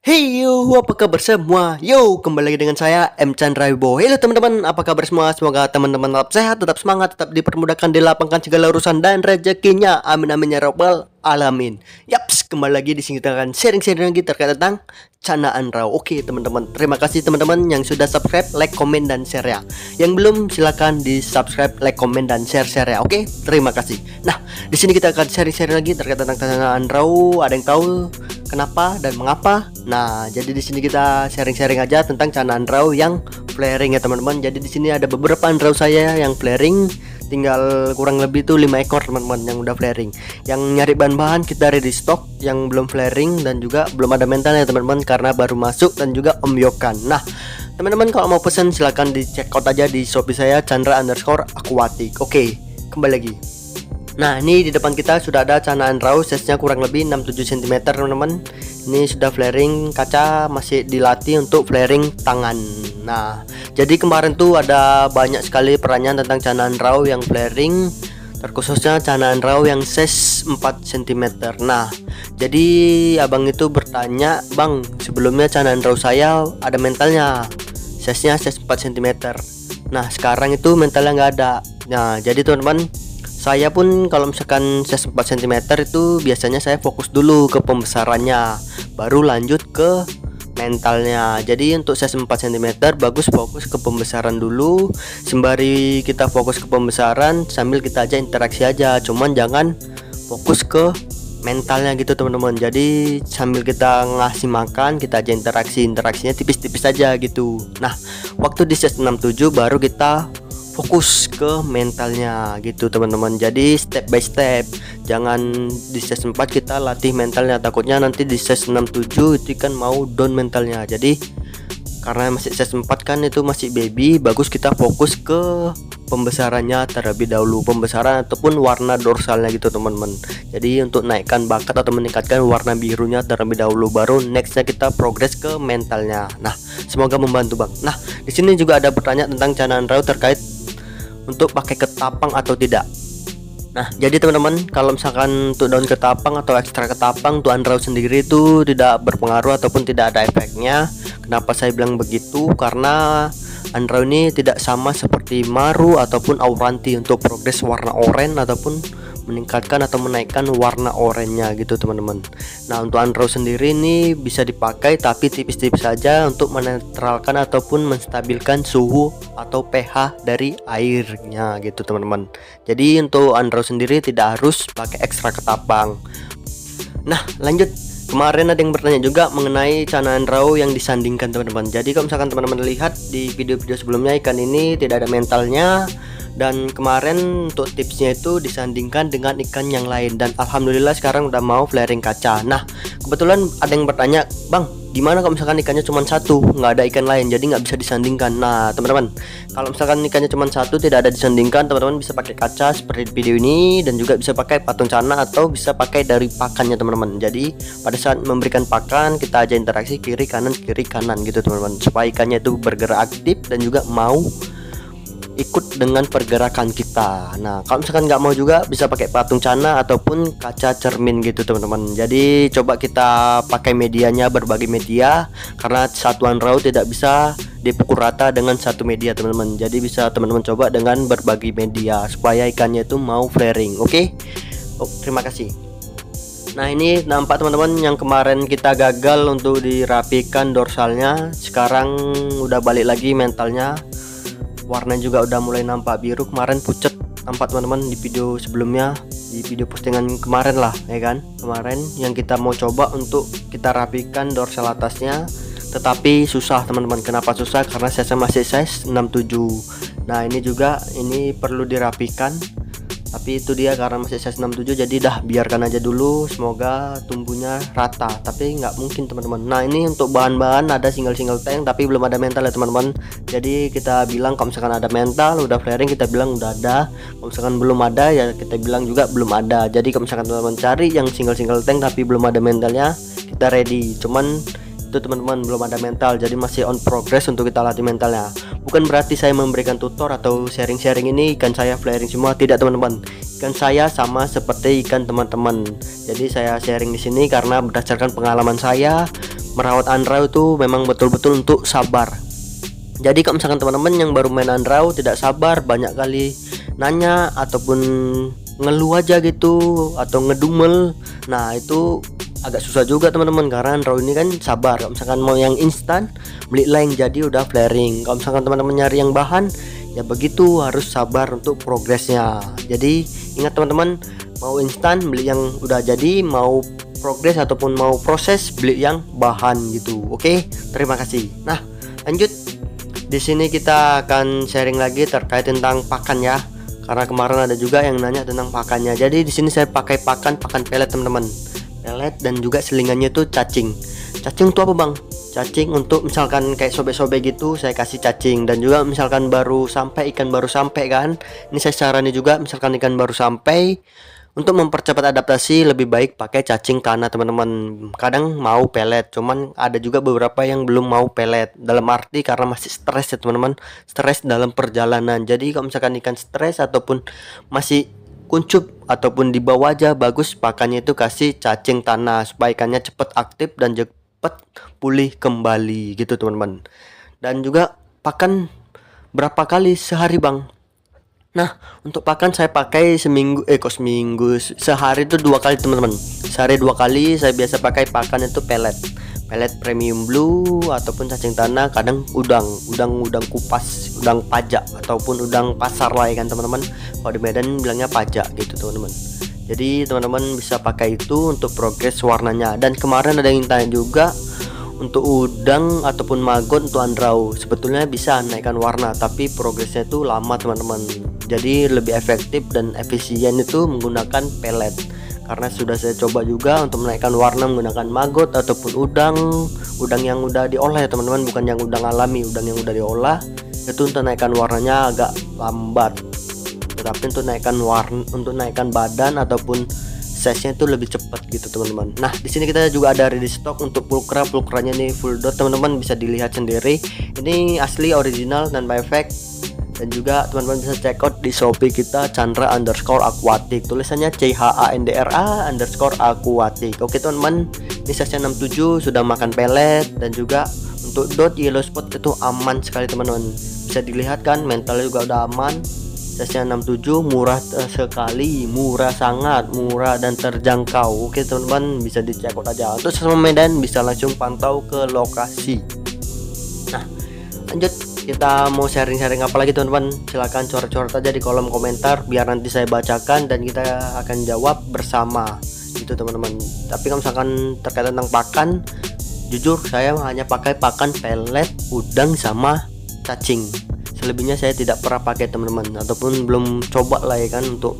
Hey yo, apa kabar semua? Yo, kembali lagi dengan saya M Chandra Wibowo. Halo teman-teman, apa kabar semua? Semoga teman-teman tetap sehat, tetap semangat, tetap dipermudahkan, dilapangkan segala urusan dan rezekinya. Amin amin ya robbal alamin. Yaps, kembali lagi di sini kita akan sharing-sharing lagi terkait tentang canaan raw. Oke teman-teman, terima kasih teman-teman yang sudah subscribe, like, komen dan share ya. Yang belum silakan di subscribe, like, komen dan share ya. Oke, terima kasih. Nah, di sini kita akan sharing-sharing lagi terkait tentang canaan raw. Ada yang tahu kenapa dan mengapa? Nah, jadi di sini kita sharing-sharing aja tentang canaan raw yang flaring ya teman-teman. Jadi di sini ada beberapa raw saya yang flaring, tinggal kurang lebih tuh 5 ekor teman-teman yang udah flaring. Yang nyari bahan-bahan kita ready stock, yang belum flaring dan juga belum ada mentalnya teman-teman karena baru masuk dan juga Om Yokan. Nah, teman-teman kalau mau pesan silahkan di check out aja di Shopee saya Chandra_Aquatic. Oke, kembali lagi. Nah, ini di depan kita sudah ada canaan raw, size-nya kurang lebih 6-7 cm teman-teman. Ini sudah flaring, kaca masih dilatih untuk flaring tangan. Nah, jadi kemarin tuh ada banyak sekali pertanyaan tentang canaan raw yang flaring, terkhususnya canaan raw yang size 4 cm. Nah, jadi abang itu bertanya, "Bang, sebelumnya canaan raw saya ada mentalnya, size-nya size 4 cm. Nah, sekarang itu mentalnya nggak ada." Nah, jadi teman-teman, saya pun kalau misalkan size 4 cm itu biasanya saya fokus dulu ke pembesarannya, baru lanjut ke mentalnya. Jadi untuk size 4 cm bagus fokus ke pembesaran dulu. Sembari kita fokus ke pembesaran sambil kita aja interaksi aja, cuman jangan fokus ke mentalnya gitu teman-teman. Jadi sambil kita ngasih makan kita aja interaksinya tipis-tipis aja gitu. Nah, waktu di size 67 baru kita fokus ke mentalnya gitu teman-teman. Jadi step by step, jangan di size 4 kita latih mentalnya, takutnya nanti di size 67 itu kan mau down mentalnya. Jadi karena masih size 4 kan itu masih baby, bagus kita fokus ke pembesarannya terlebih dahulu, pembesaran ataupun warna dorsalnya gitu teman-teman. Jadi untuk naikkan bakat atau meningkatkan warna birunya terlebih dahulu, baru nextnya kita progres ke mentalnya. Nah, semoga membantu bang. Nah, di sini juga ada pertanyaan tentang canaan raw terkait untuk pakai ketapang atau tidak. Nah, jadi teman-teman, kalau misalkan untuk daun ketapang atau ekstra ketapang tuan raw sendiri itu tidak berpengaruh ataupun tidak ada efeknya. Kenapa saya bilang begitu? Karena andraw ini tidak sama seperti maru ataupun auranti untuk progres warna oranye ataupun meningkatkan atau menaikkan warna oranye gitu teman-teman. Nah, untuk andraw sendiri ini bisa dipakai tapi tipis-tipis saja untuk menetralkan ataupun menstabilkan suhu atau pH dari airnya gitu teman-teman. Jadi untuk andraw sendiri tidak harus pakai ekstra ketapang. Nah, lanjut. Kemarin ada yang bertanya juga mengenai canaan raw yang disandingkan teman-teman. Jadi kalau misalkan teman-teman lihat di video-video sebelumnya, ikan ini tidak ada mentalnya, dan kemarin untuk tipsnya itu disandingkan dengan ikan yang lain, dan alhamdulillah sekarang udah mau flaring kaca. Nah, kebetulan ada yang bertanya, "Bang, gimana kalau misalkan ikannya cuma satu, nggak ada ikan lain, jadi nggak bisa disandingkan?" Nah teman-teman, kalau misalkan ikannya cuma satu tidak ada disandingkan, teman-teman bisa pakai kaca seperti video ini, dan juga bisa pakai patung cana atau bisa pakai dari pakannya teman-teman. Jadi pada saat memberikan pakan kita aja interaksi kiri kanan gitu teman-teman, supaya ikannya itu bergerak aktif dan juga mau ikut dengan pergerakan kita. Nah, kalau misalkan nggak mau juga bisa pakai patung cana ataupun kaca cermin gitu teman-teman. Jadi coba kita pakai medianya, berbagai media, karena satuan raw tidak bisa dipukul rata dengan satu media teman-teman. Jadi bisa teman-teman coba dengan berbagi media supaya ikannya itu mau flaring. Oke? Oh, terima kasih. Nah, ini nampak teman-teman yang kemarin kita gagal untuk dirapikan dorsalnya, sekarang udah balik lagi mentalnya. Warna juga udah mulai nampak biru, kemarin pucat nampak teman-teman di video sebelumnya, di video postingan kemarin lah ya kan. Kemarin yang kita mau coba untuk kita rapikan dorsal atasnya, tetapi susah teman-teman. Kenapa susah? Karena size masih size 67. Nah, ini juga ini perlu dirapikan, tapi itu dia karena masih size 67, jadi dah biarkan aja dulu, semoga tumbuhnya rata. Tapi nggak mungkin teman-teman. Nah, ini untuk bahan-bahan ada single tank tapi belum ada mental ya teman-teman. Jadi kita bilang kalau misalkan ada mental udah flaring, kita bilang udah ada. Kalau misalkan belum ada ya kita bilang juga belum ada. Jadi kalau misalkan teman-teman cari yang single tank tapi belum ada mentalnya, kita ready. Cuman itu teman-teman belum ada mental, jadi masih on progress untuk kita latih mentalnya. Bukan berarti saya memberikan tutor atau sharing-sharing ini ikan saya flaring semua, tidak teman-teman. Ikan saya sama seperti ikan teman-teman. Jadi saya sharing di sini karena berdasarkan pengalaman saya merawat Undraw itu memang betul-betul untuk sabar. Jadi kalau misalkan teman-teman yang baru main Undraw tidak sabar, banyak kali nanya ataupun ngeluh aja gitu atau ngedumel, nah itu agak susah juga teman-teman, karena Undraw ini kan sabar. Kalau misalkan mau yang instan, beli link jadi udah flaring. Kalau misalkan teman-teman nyari yang bahan, ya begitu, harus sabar untuk progresnya. Jadi ingat teman-teman, mau instan beli yang udah jadi, mau progres ataupun mau proses beli yang bahan gitu. Oke, terima kasih. Nah, lanjut. Di sini kita akan sharing lagi terkait tentang pakan ya. Karena kemarin ada juga yang nanya tentang pakannya. Jadi di sini saya pakai pakan pelet teman-teman. Pelet dan juga selingannya itu cacing. Cacing itu apa bang? Cacing untuk misalkan kayak sobek-sobek gitu, saya kasih cacing. Dan juga misalkan ikan baru sampai kan, ini saya saranin juga misalkan ikan baru sampai, untuk mempercepat adaptasi lebih baik pakai cacing tanah teman-teman. Kadang mau pelet, cuman ada juga beberapa yang belum mau pelet, dalam arti karena masih stres ya teman-teman, stres dalam perjalanan. Jadi kalau misalkan ikan stres ataupun masih kuncup ataupun di bawah aja, bagus pakannya itu kasih cacing tanah supaya ikannya cepat aktif dan cepat pulih kembali gitu teman-teman. Dan juga pakan berapa kali sehari bang? Nah, untuk pakan saya pakai sehari itu 2 kali teman-teman. Sehari 2 kali saya biasa pakai pakan itu pelet premium blue ataupun cacing tanah, kadang udang kupas, udang pajak ataupun udang pasar lah ya kan teman-teman. Kalau di Medan bilangnya pajak gitu teman-teman. Jadi teman-teman bisa pakai itu untuk progres warnanya. Dan kemarin ada yang tanya juga untuk udang ataupun maggot untuk Undraw, sebetulnya bisa naikkan warna tapi progresnya itu lama teman-teman. Jadi lebih efektif dan efisien itu menggunakan pelet. Karena sudah saya coba juga untuk menaikkan warna menggunakan maggot ataupun udang yang udah diolah ya teman-teman, bukan yang udang alami. Udang yang udah diolah itu untuk naikkan warnanya agak lambat, tetapi untuk naikkan badan ataupun size-nya itu lebih cepat gitu teman-teman. Nah, di sini kita juga ada ready stock untuk pulkranya nih full dot teman-teman, bisa dilihat sendiri. Ini asli original dan by effect. Dan juga teman-teman bisa check out di Shopee kita Chandra_aquatic, tulisannya CHANDRA_aquatic. Oke teman-teman, ini size-nya 67, sudah makan pelet. Dan juga untuk dot yellow spot itu aman sekali teman-teman, bisa dilihat kan, mentalnya juga udah aman. Size-nya 67, murah sekali, murah, sangat murah dan terjangkau. Oke teman-teman, bisa dicek out aja. Untuk sesama Medan bisa langsung pantau ke lokasi. Nah, lanjut, kita mau sharing-sharing apa lagi teman-teman? Silahkan coret-coret aja di kolom komentar, biar nanti saya bacakan dan kita akan jawab bersama gitu teman-teman. Tapi kalau misalkan terkait tentang pakan, jujur saya hanya pakai pakan pelet, udang sama cacing. Selebihnya saya tidak pernah pakai teman-teman, ataupun belum coba lah ya kan untuk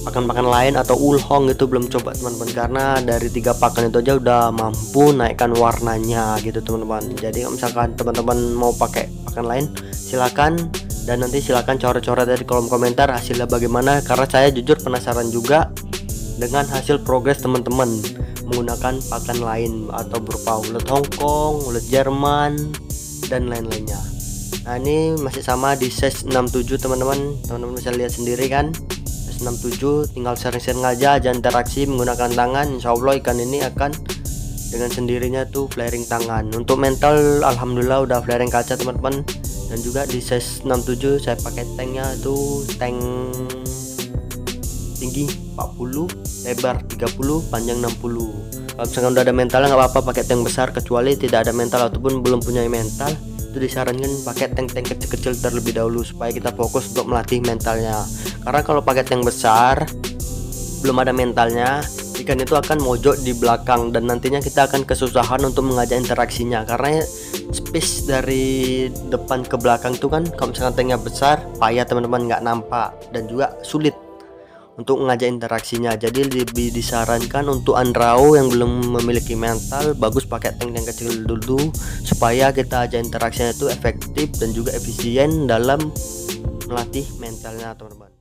pakan-pakan lain atau ulhong itu belum coba teman-teman, karena dari 3 pakan itu aja udah mampu naikkan warnanya gitu teman-teman. Jadi kalau misalkan teman-teman mau pakai pakan lain silakan, dan nanti silakan coret-coret dari kolom komentar hasilnya bagaimana, karena saya jujur penasaran juga dengan hasil progres teman-teman menggunakan pakan lain atau berupa ulet Hongkong, ulet Jerman dan lain-lainnya. Nah, ini masih sama di size 67 teman-teman bisa lihat sendiri kan, size 67. Tinggal sharing-sharing aja interaksi menggunakan tangan, insya Allah ikan ini akan dengan sendirinya tuh flaring tangan. Untuk mental alhamdulillah udah flaring kaca teman-teman. Dan juga di size 67 saya pakai tanknya itu tank tinggi 40, lebar 30, panjang 60. Kalau misalkan udah ada mentalnya nggak apa-apa pakai tank besar, kecuali tidak ada mental ataupun belum punya mental, itu disarankan pakai tank-tank kecil-kecil terlebih dahulu supaya kita fokus untuk melatih mentalnya. Karena kalau pakai tank besar belum ada mentalnya, ikan itu akan mojok di belakang dan nantinya kita akan kesusahan untuk mengajak interaksinya, karena space dari depan ke belakang itu kan kalau misalkan tanknya besar payah teman-teman, nggak nampak dan juga sulit untuk mengajak interaksinya. Jadi lebih disarankan untuk Undraw yang belum memiliki mental, bagus pakai tank yang kecil dulu supaya kita ajak interaksinya itu efektif dan juga efisien dalam melatih mentalnya teman-teman.